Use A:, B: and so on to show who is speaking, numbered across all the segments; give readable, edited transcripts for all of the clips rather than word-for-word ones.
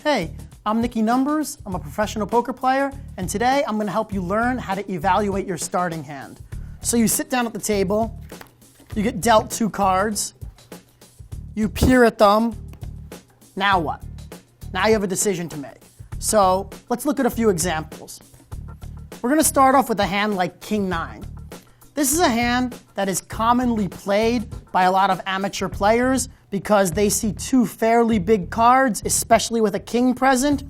A: Hey, I'm Nicky Numbers, I'm a professional poker player, and today I'm going to help you learn how to evaluate your starting hand. So you sit down at the table, you get dealt 2 cards, you peer at them, now what? Now you have a decision to make. So let's look at a few examples. We're going to start off with a hand like King 9. This is a hand that is commonly played by a lot of amateur players because they see 2 fairly big cards, especially with a king present.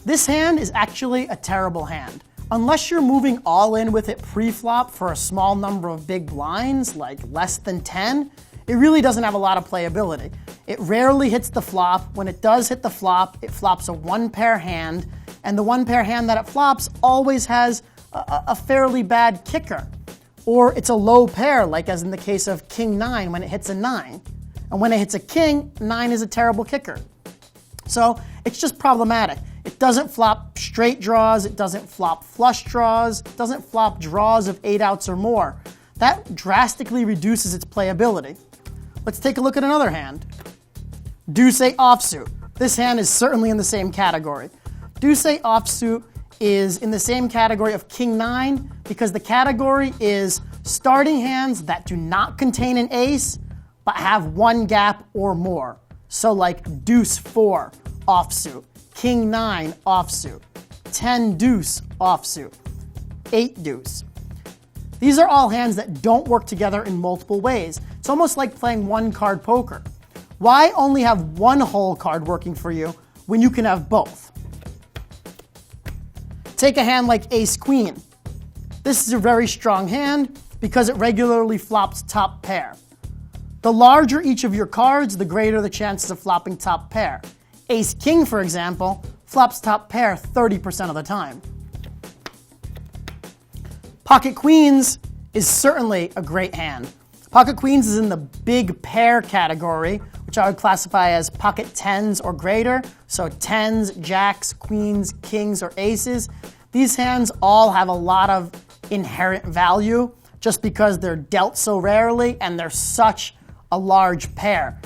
A: This hand is actually a terrible hand. Unless you're moving all in with it pre-flop for a small number of big blinds, like less than 10, it really doesn't have a lot of playability. It rarely hits the flop. When it does hit the flop, it flops a 1-pair hand, and the 1-pair hand that it flops always has a fairly bad kicker. Or it's a low pair, like as in the case of King 9 when it hits a 9. And when it hits a king, 9 is a terrible kicker. So it's just problematic. It doesn't flop straight draws, it doesn't flop flush draws, it doesn't flop draws of 8 outs or more. That drastically reduces its playability. Let's take a look at another hand. Deuce offsuit. This hand is certainly in the same category. Deuce offsuit is in the same category of King 9 because the category is starting hands that do not contain an ace but have 1 gap or more. So like Deuce 4 offsuit, King 9 offsuit, 10 Deuce offsuit, 8 Deuce. These are all hands that don't work together in multiple ways. It's almost like playing 1-card poker. Why only have 1 whole card working for you when you can have both? Take a hand like Ace Queen. This is a very strong hand because it regularly flops top pair. The larger each of your cards, the greater the chances of flopping top pair. Ace King, for example, flops top pair 30% of the time. Pocket Queens is certainly a great hand. Pocket Queens is in the big pair category, which I would classify as pocket 10s or greater, so 10s, jacks, queens, kings, or aces. These hands all have a lot of inherent value just because they're dealt so rarely and they're such a large pair.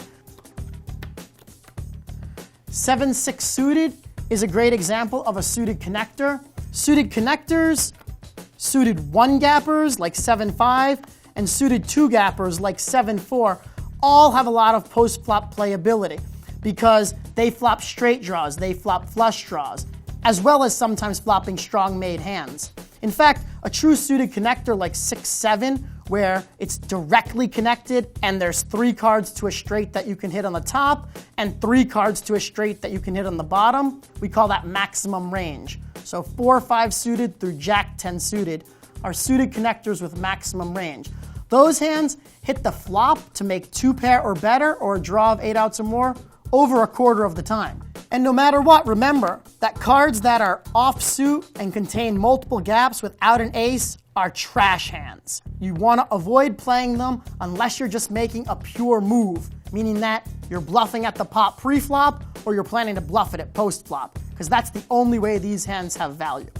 A: 7-6 suited is a great example of a suited connector. Suited connectors, suited 1-gappers like 7-5, and suited 2-gappers like 7-4 all have a lot of post-flop playability because they flop straight draws, they flop flush draws, as well as sometimes flopping strong made hands. In fact, a true suited connector like 6-7, where it's directly connected and there's 3 cards to a straight that you can hit on the top and 3 cards to a straight that you can hit on the bottom, we call that maximum range. So 4-5 suited through Jack 10 suited are suited connectors with maximum range. Those hands hit the flop to make 2-pair or better or a draw of 8 outs or more over a quarter of the time. And no matter what, remember that cards that are offsuit and contain multiple gaps without an ace are trash hands. You want to avoid playing them unless you're just making a pure move, meaning that you're bluffing at the pot pre-flop or you're planning to bluff it at post-flop, because that's the only way these hands have value.